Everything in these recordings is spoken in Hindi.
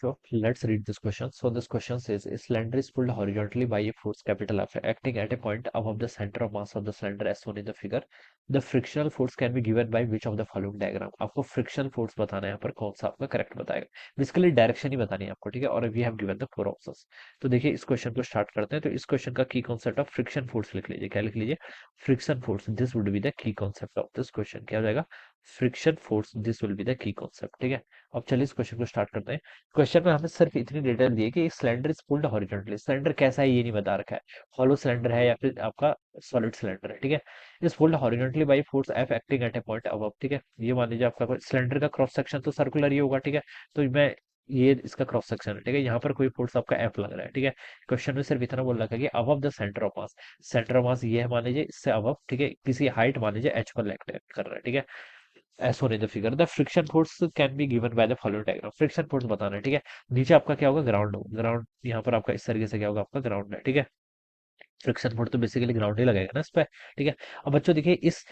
So let's read this question. So this question says a cylinder is pulled horizontally by a force capital F acting at a point above the center of mass of the cylinder as shown in the figure. The frictional force can be given by which of the following diagram. आपको फ्रिक्शनल फोर्स बताना है यहाँ पर कौन सा आपका करेक्ट बताएगा. बेसिकली डायरेक्शन ही बतानी है आपको, ठीक है. और we have given the four options. तो देखिए इस क्वेश्चन को स्टार्ट करते हैं. तो इस क्वेश्चन का की कॉन्सेप्ट ऑफ फ्रिक्शन फोर्स लिख लीजिए. क्या लिख लीजिए? Friction force. This would be the key concept of this question. क्या हो जाएगा? Friction force. This will be the key concept, ठीक है. अब चलिए इस क्वेश्चन को स्टार्ट करते हैं. क्वेश्चन में हमें सिर्फ इतनी डिटेल दी है कि cylinder is pulled horizontally. Cylinder कैसा है ये नहीं बता रखा है. हॉलो सिलेंडर है या फिर आपका सॉलिड सिलेंडर है, ठीक है. Is pulled horizontally by force F acting at A point above, ठीक है. ये मान लीजिए आपका सिलेंडर का क्रॉस सेक्शन तो सर्कुलर ही होगा, ठीक है. तो मैं ये इसका क्रॉस सेक्शन है, ठीक है. यहाँ पर कोई फोर्स आपका एफ लग रहा है, ठीक है. क्वेश्चन में सिर्फ इतना बोल रखा है कि above the centre of mass. Centre of mass ये है मान लीजिए, इससे अबव, ठीक है, किसी हाइट मान लीजिए एच पर एक्ट कर रहा है, ठीक है. एस होने the figure the friction force can be given by the following diagram. Friction force बताना है, ठीक है. नीचे आपका क्या होगा? ग्राउंड होगा. ग्राउंड यहाँ पर आपका इस तरीके से क्या होगा? आपका ग्राउंड है, ठीक है. फ्रिक्शन फोर्स तो बेसिकली ग्राउंड ही लगेगा ना इस पे, ठीक है. अब बच्चों देखिए इस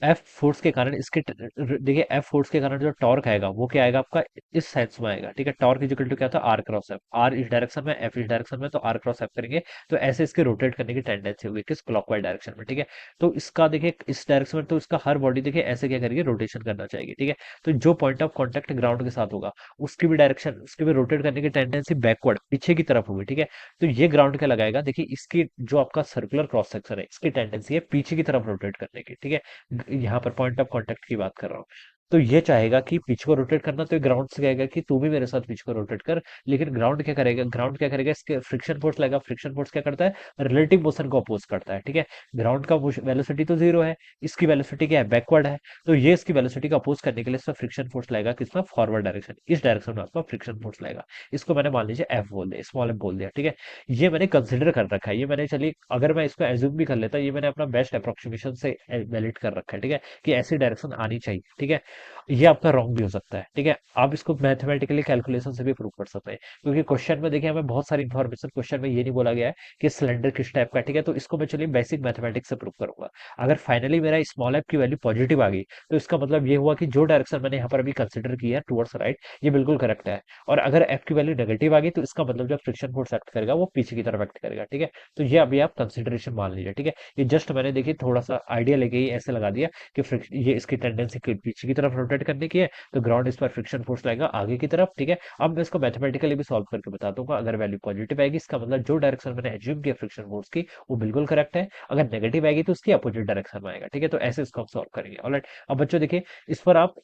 एफ फोर्स के कारण इसके देखिए एफ फोर्स के कारण जो टॉर्क आएगा वो क्या आएगा आपका? इस सेंस में आएगा, ठीक है. टॉर्क इज इक्वल टू क्या था? R cross F. आर इस डायरेक्शन में, एफ इस डायरेक्शन में, तो आर क्रॉस एफ करेंगे तो ऐसे इसके रोटेट करने की टेंडेंसी होगी किस? क्लॉकवाइज डायरेक्शन में, ठीक है. तो इसका देखिए इस डायरेक्शन में तो इसका हर बॉडी देखिए ऐसे क्या करेगी? रोटेशन करना चाहिए, ठीक है. तो जो पॉइंट ऑफ कॉन्टेक्ट ग्राउंड के साथ होगा उसकी भी डायरेक्शन, उसकी भी रोटेट करने की टेंडेंसी बैकवर्ड पीछे की तरफ होगी, ठीक है. तो ये ग्राउंड क्या लगाएगा? देखिए इसकी जो आपका सर्कुलर क्रॉस सेक्शन है इसकी टेंडेंसी है पीछे की तरफ रोटेट करने की, ठीक है. यहाँ पर पॉइंट ऑफ कांटेक्ट की बात कर रहा हूँ. तो ये चाहेगा कि पीछे को रोटेट करना, तो ग्राउंड से कहेगा कि तू भी मेरे साथ पीछे को रोटेट कर. लेकिन ग्राउंड क्या करेगा? ग्राउंड क्या करेगा? इसके फ्रिक्शन फोर्स लगेगा. फ्रिक्शन फोर्स क्या करता है? रिलेटिव मोशन को अपोज करता है, ठीक है. ग्राउंड का वेलोसिटी तो जीरो है, इसकी वेलोसिटी क्या है? बैकवर्ड है. तो ये इसकी वेलोसिटी को अपोज करने के लिए इसमें फ्रिक्शन फोर्स लगेगा किसमें? Forward direction. इस डायरेक्शन में आपका फ्रिक्शन फोर्स लगेगा. इसको मैंने मान लीजिए एफ बोल दिया, स्मॉल एफ बोल दिया, ठीक है. ये मैंने कंसिडर कर रखा है. ये मैंने चलिए अगर मैं इसको एज्यूम भी कर लेता, ये मैंने अपना बेस्ट अप्रोक्सीमेशन से वैलिड कर रखा है, ठीक है. कि ऐसी डायरेक्शन आनी चाहिए, ठीक है. ये आपका रॉन्ग भी हो सकता है, ठीक है. आप इसको मैथमेटिकली कैलकुलेशन से भी प्रूव कर सकते हैं, क्योंकि क्वेश्चन में देखिए हमें बहुत सारी इंफॉर्मेशन, क्वेश्चन में ये नहीं बोला गया है कि सिलेंडर किस टाइप का, ठीक है. तो इसको मैं चलिए बेसिक मैथमेटिक्स से प्रूव करूंगा. अगर फाइनली मेरा स्मॉल एफ की वैल्यू पॉजिटिव आ गई तो इसका मतलब ये हुआ कि जो डायरेक्शन मैंने यहाँ पर अभी कंसिडर किया है टुवर्ड्स राइट, ये बिल्कुल करेक्ट है. और अगर एफ की वैल्यू नेगेटिव आ गई तो इसका मतलब जो फ्रिक्शन फोर्स एक्ट करेगा वो पीछे की तरफ एक्ट करेगा, ठीक है. तो ये अभी आप कंसिडरेशन मान लीजिए, ठीक है. ये जस्ट मैंने देखिए थोड़ा सा आइडिया लेके ही ऐसे लगा दिया कि ये इसकी टेंडेंसी पीछे की तरफ रोटेट करने की है, तो ग्राउंड इस पर फ्रिक्शन फोर्स लगेगा आगे की तरफ, ठीक है. अब मैं इसको मैथमेटिकली भी सॉल्व करके बता दूंगा. अगर वैल्यू पॉजिटिव आएगी इसका मतलब जो डायरेक्शन मैंने एज्यूम किया फ्रिक्शन फोर्स की वो बिल्कुल करेक्ट है. अगर नेगेटिव आएगी तो उसकी अपोजिट डायरेक्शन में आएगा, ठीक है. तो ऐसे इसको हम सॉल्व करेंगे. ऑलराइट. अब बच्चों देखिए इस पर आप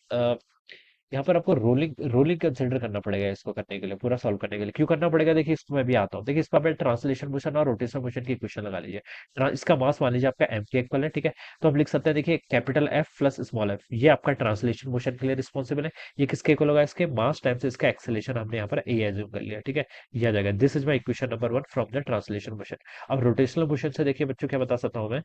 यहाँ पर आपको रोलिंग रोलिंग कंसिडर करना पड़ेगा इसको करने के लिए, पूरा सॉल्व करने के लिए. क्यों करना पड़ेगा? देखिए इसको मैं भी आता हूँ. देखिए इस पर ट्रांसलेशन मोशन और रोटेशन मोशन की इक्वेशन लगा लीजिए. इसका मास मान लीजिए आपका एम के इक्वल है, ठीक है. तो हम लिख सकते हैं देखिए capital F plus small F, ये आपका ट्रांसलेशन मोशन के लिए रिस्पॉन्सिबल है. ये किसके इक्वल होगा? इसके मास टाइम्स इसका एक्सेलेरेशन हमने यहाँ पर ए एज्यूम कर लिया, ठीक है. ये आ जाएगा. This is my equation number 1 from the translation motion. अब रोटेशनल मोशन से देखिए बच्चों क्या बता सकता हूँ मैं.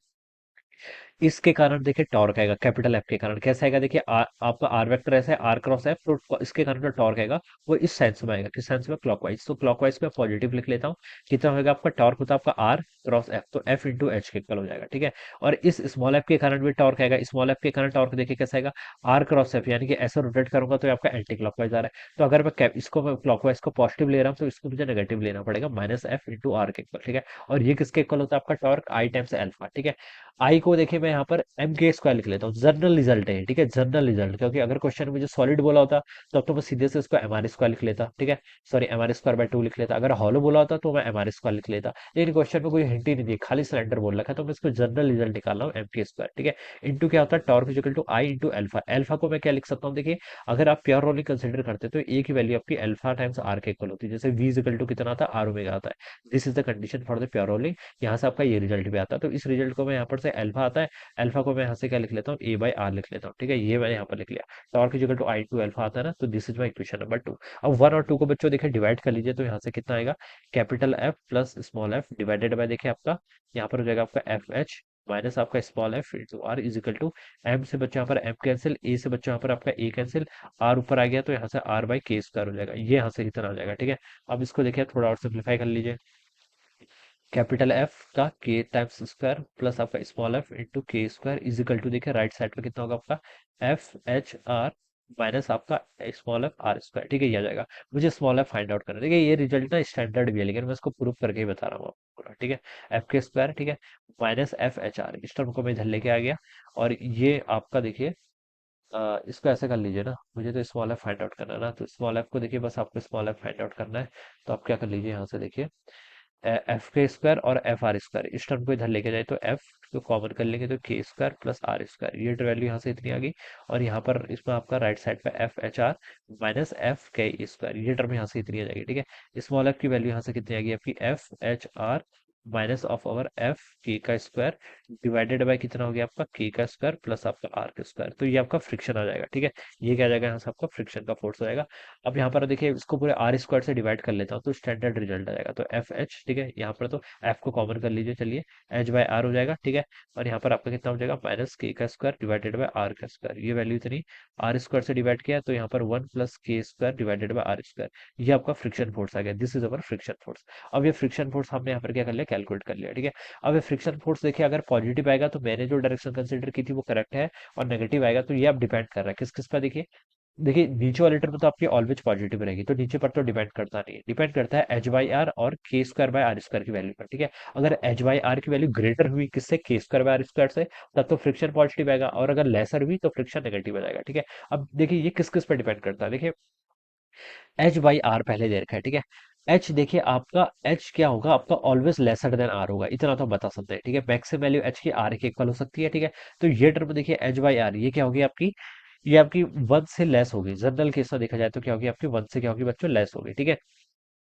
इसके कारण देखिए टॉर्क आएगा कैपिटल एफ के कारण. कैसे आएगा? देखिए आपका आर वेक्टर ऐसे है आर क्रॉस एफ, तो इसके कारण जो टॉर्क आएगा वो इस सेंस में आएगा. किस सेंस में? क्लॉकवाइज. तो क्लॉकवाइज में पॉजिटिव लिख लेता हूँ. कितना होगा आपका टॉर्क? होता है आपका आर क्रॉस एफ, तो एफ इंटू एच के इक्वल हो जाएगा, ठीक है. और इस स्मॉल एफ के कारण भी टॉर्क आएगा. स्मॉल एफ के कारण टॉर्क देखिए कैसे आएगा? आर क्रॉस एफ, यानी कि ऐसे रोटेट करूंगा तो ये आपका एंटी क्लॉकवाइज आ रहा है. तो अगर मैं क्लॉकवाइज को पॉजिटिव ले रहा हूँ तो इसको मुझे नेगेटिव लेना पड़ेगा माइनस एफ इंटू आर के इक्वल, ठीक है. और ये किसके इक्वल होता है? आपका टॉर्क आई टाइम्स एल्फा, ठीक है. आई को देखिए मैं यहाँ पर एम के स्क्वायर लिख लेता हूँ. जनरल रिजल्ट है, ठीक है. जनरल रिजल्ट, क्योंकि अगर क्वेश्चन में मुझे सॉलिड बोला होता तो अब तो मैं सीधे से इसको एम आर स्क्वायर लिख लेता, ठीक है. Sorry M R square by 2 लिख लेता. अगर हॉलो बोला होता तो मैं एम आर स्क्वायर लिख लेता. लेकिन क्वेश्चन में कोई हिंट ही नहीं दी, खाली सिलेंडर बोल रखा है, तो मैं इसको जनरल रिजल्ट निकाल रहा हूँ एम के स्क्वायर, ठीक है. इंटू क्या होता है? Torque equal to I into alpha. Alpha को मैं क्या लिख सकता हूँ? देखिए अगर आप प्योर रोलिंग कंसिडर करते तो एक ही वैल्यू आपकी एल्फा टाइम्स आर के इक्वल होती है. जैसे वी इक्वल टू कितना आता है? आर ओमेगा आता है. This is the condition for the pure rolling. यहाँ से आपका ये रिजल्ट भी आता है. तो इस रिजल्ट को मैं यहाँ पर से एल्फा आता है, अल्फा को मैं यहाँ से क्या लिख लेता हूँ? ए बाई आर लिख लेता हूँ, ठीक है. ये मैंने यहाँ पर लिख लिया. Torque equal to I to alpha आता है ना, तो this is my equation number 2. अब 1 और 2 को बच्चों देखिए डिवाइड कर लीजिए, तो यहाँ से कितना आएगा? Capital F plus small F divided by देखिए आपका यहाँ पर हो जाएगा आपका एफ एच माइनस आपका small F into R is equal to M से बच्चों यहाँ पर एम कैंसिल, ए से बच्चों यहाँ पर आपका ए कैंसिल, आर ऊपर आ गया तो यहाँ से आर बाई के स्क्वायर हो जाएगा. ये यहाँ से इतना आ जाएगा, ठीक है. अब इसको देखिए थोड़ा और सिंप्लीफाई कर लीजिए. कैपिटल एफ का के टाइम्स स्क्वायर प्लस आपका स्मॉल एफ इंटू के स्क्वायर इज इक्वल टू देखिए राइट साइड पे कितना होगा आपका? एफ एच आर माइनस आपका स्मॉल एफ आर स्क्वायर, ठीक है, ये आ जाएगा। मुझे स्मॉल एफ फाइंड आउट करना है, ठीक है, ये रिजल्ट ना स्टैंडर्ड भी है, लेकिन मैं इसको प्रूव करके ही बता रहा हूँ आपको पूरा, ठीक है। एफ के स्क्वायर, ठीक है, माइनस एफ एच आर, इस टर्म को मैं इधर लेके आ गया। और ये आपका देखिए, इसको ऐसे कर लीजिए ना, मुझे तो स्मॉल एफ फाइंड आउट करना है ना, तो स्मॉल एफ को देखिए, बस आपको स्मॉल एफ फाइंड आउट करना है। तो आप क्या कर लीजिए, यहाँ से देखिए, एफ के स्क्वायर और एफ आर स्क्वायर, इस टर्म को इधर लेके जाए तो एफ को कॉमन कर लेंगे तो के स्क्वायर प्लस आर स्क्वायर, ये वैल्यू यहाँ से इतनी आ गई। और यहाँ पर इसमें आपका राइट साइड पे F H R minus F के स्क्वायर, ये टर्म यहाँ से इतनी आ जाएगी, ठीक है। स्मॉल एफ की वैल्यू यहाँ से कितनी आ गई आपकी, F H R minus of our F के का स्क्वायर डिवाइडेड बाय कितना हो गया आपका, के का स्क्वायर प्लस आपका आर का स्क्वायर, तो ये आपका फ्रिक्शन आ जाएगा, ठीक है। ये क्या आ जाएगा, यहाँ से आपका फ्रिक्शन का फोर्स हो जाएगा। अब यहाँ पर देखिए, इसको पूरे आर स्क्वायर से डिवाइड कर लेता हूँ तो स्टैंडर्ड रिजल्ट आ जाएगा, तो एफ एच, ठीक है, यहाँ पर तो एफ को कॉमन कर लीजिए, चलिए, एच बाय आर हो जाएगा, ठीक है। और यहाँ पर आपका कितना हो जाएगा, माइनस के का स्क्वायर डिवाइडेड बाय आर का स्क्वायर, ये वैल्यू इतनी, आर स्क्वायर से डिवाइड किया तो यहाँ पर one plus K square divided by R square, ये आपका फ्रिक्शन फोर्स आ गया, this is our friction force. अब ये फ्रिक्शन फोर्स हमने यहाँ पर क्या कर लिया, कैलकुलेट कर लिया, ठीक है। अब ये फ्रिक्शन फोर्स देखिए, अगर पॉजिटिव आएगा तो मैंने जो डायरेक्शन कंसिडर की थी वो करेक्ट है, और नेगेटिव आएगा तो ये आप डिपेंड कर रहा है किस किस पर, देखिए, देखिए नीचे वाले टर्म तो आपकी ऑलवेज पॉजिटिव रहेगी, तो नीचे पर तो डिपेंड करता नहीं है, डिपेंड करता है एच बाई आर और के स्क्वायर बाय आर स्क्वायर की वैल्यू पर, ठीक है। अगर एच बाई आर की वैल्यू ग्रेटर हुई किससे, के स्क्वायर बाय आर स्क्वायर से, तब तो फ्रिक्शन पॉजिटिव आएगा, और अगर लेसर हुई तो फ्रिक्शन नेगेटिव आ जाएगा, ठीक है। अब देखिए ये किस किस पर डिपेंड करता है, देखिए एच बाई आर पहले दे रखा है, ठीक है। एच देखिए आपका, एच क्या होगा आपका, ऑलवेज लेसर देन आर होगा, इतना तो हम बता सकते हैं, ठीक है। मैक्सिमम वैल्यू एच की आर के इक्वल हो सकती है, ठीक है। तो ये टर्म देखिए एच बाई आर, ये क्या होगी आपकी, ये आपकी वन से लेस होगी, जनरल केस में देखा जाए तो क्या होगी आपकी, वन से क्या होगी बच्चों, लेस होगी, ठीक है।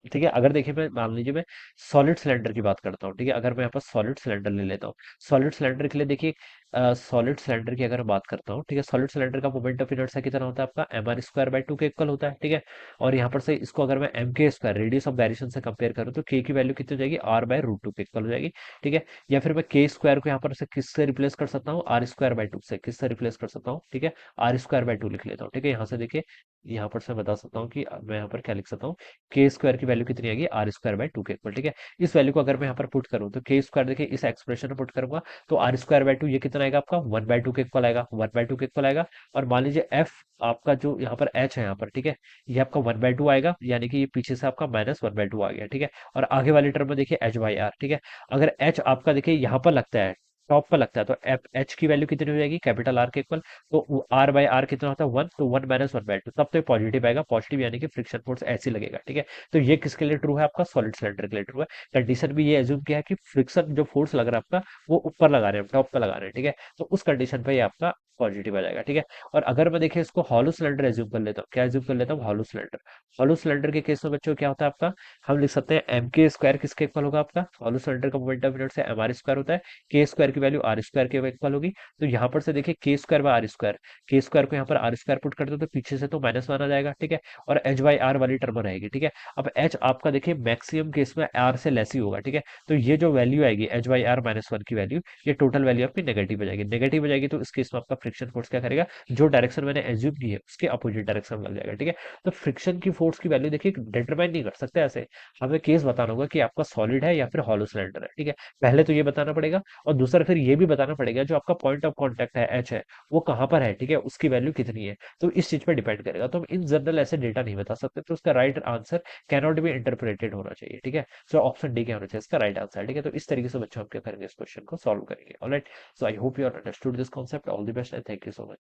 ठीक है, अगर देखिए मैं मान लीजिए मैं सॉलिड सिलेंडर की बात करता हूँ, ठीक है, अगर मैं यहाँ पर सॉलिड सिलेंडर ले लेता हूँ, सॉलिड सिलेंडर के लिए देखिए, सॉलिड सिलेंडर की अगर मैं बात करता हूँ, ठीक है, सॉलिड सिलेंडर का मोमेंट ऑफ इनर्शिया कितना होता है आपका, M R square by two के इक्वल होता है, ठीक है। और यहाँ पर से इसको अगर मैं एम के स्क्वायर रेडियस ऑफ गायरेशन से कंपेयर करूँ तो के की वैल्यू कितनी हो जाएगी, आर बाय रूट टू के इक्वल हो जाएगी, ठीक है। या फिर मैं के स्क्वायर को यहाँ पर से किससे रिप्लेस कर सकता हूँ, आर स्क्वायर बाय टू से, किससे रिप्लेस कर सकता हूँ, ठीक है, आर स्क्वायर बाय टू लिख लेता हूँ, ठीक है। यहाँ से देखिए, यहाँ पर से बता सकता हूँ कि मैं यहाँ पर क्या लिख सकता हूँ, के स्क्वायर की वैल्यू कितनी आएगी, आर स्क्वायर बाय टू के इक्वल, ठीक है। इस वैल्यू को अगर मैं यहाँ पर पुट करूँ तो के स्क्वायर देखिए इस एक्सप्रेशन में पुट करूंगा तो आर स्क्वायर बाय टू ये कितना आएगा आपका, वन बाय टू के इक्वल आएगा, वन बाय टू के इक्वल आएगा। और मान लीजिए एफ आपका जो यहाँ पर एच है यहाँ पर, ठीक है, ये आपका वन बाय टू आएगा, यानी कि ये पीछे से आपका माइनस वन बाय टू आ गया, ठीक है। और आगे वाली टर्म में देखिए एच बाई आर, ठीक है। अगर एच आपका देखिए यहाँ पर लगता है, टॉप पर लगता है, तो एफ एच की वैल्यू कितनी हो जाएगी, कैपिटल आर के इक्वल, तो आर बाई आर कितना होता है, वन, तो one minus one by two, तब तो पॉजिटिव आएगा, पॉजिटिव यानी कि फ्रिक्शन फोर्स ऐसे लगेगा, ठीक है। तो ये किसके लिए ट्रू है आपका, सॉलिड सिलेंडर के लिए ट्रू है। कंडीशन भी ये एज्यूम किया है कि फ्रिक्शन जो फोर्स लग रहा है आपका, वो ऊपर लगा रहे हैं, टॉप पे लगा रहे हैं, ठीक है। तो उस कंडीशन पे ये आपका पॉजिटिव आ जाएगा, ठीक है। और अगर मैं देखिए इसको हॉलो सिलेंडर एज्यूम कर लेता हूँ, क्या एज्यूम कर लेता हूँ, हॉलो सिलेंडर। हॉलो सिलेंडर के केस में बच्चों क्या होता है आपका, हम लिख सकते हैं एम के स्क्वायर किसके इक्वल होगा आपका, हॉलो सिलेंडर का moment of inertia M R square होता है, के स्क्वायर की वैल्यू आर स्क्वायर के इक्वल होगी। तो यहाँ पर से देखिए K square by R square, K square को यहाँ पर आर स्क्वायर पुट कर दो तो पीछे से तो माइनस वन आ जाएगा, ठीक है। और एच बाई आर वाली टर्म रहेगी, ठीक है। अब एच आपका देखिए मैक्सिमम केस में आर से लेस ही होगा, ठीक है। तो ये जो वैल्यू आएगी H by R minus one की वैल्यू, ये टोटल वैल्यू आपकी नेगेटिव हो जाएगी, नेगेटिव हो जाएगी तो इस केस में आपका फ्रिक्शन फोर्स क्या करेगा, जो डायरेक्शन मैंने एज्यूम की है उसके अपोजिट डायरेक्शन में लग जाएगा, ठीक है। तो फ्रिक्शन की फोर्स की वैल्यू देखिए डिटरमाइन नहीं कर सकते ऐसे, हमें केस बताना होगा कि आपका सॉलिड है या फिर हॉलो सिलेंडर है, ठीक है। पहले तो ये बताना पड़ेगा, और दूसरा फिर ये भी बताना पड़ेगा जो आपका पॉइंट ऑफ कॉन्टेक्ट है एच है, वो कहाँ पर है, ठीक है, उसकी वैल्यू कितनी है। तो इस चीज पर डिपेंड करेगा, तो हम इन जनरल ऐसे डेटा नहीं बता सकते, तो उसका right answer cannot be interpreted होना चाहिए, ठीक है। सो ऑप्शन डी क्या होना चाहिए इसका राइट आंसर, ठीक है। तो इस तरीके से बच्चों हम क्या करेंगे, इस क्वेश्चन को सॉल्व करेंगे, alright. So I hope you are understood this concept, all the best and thank you so much.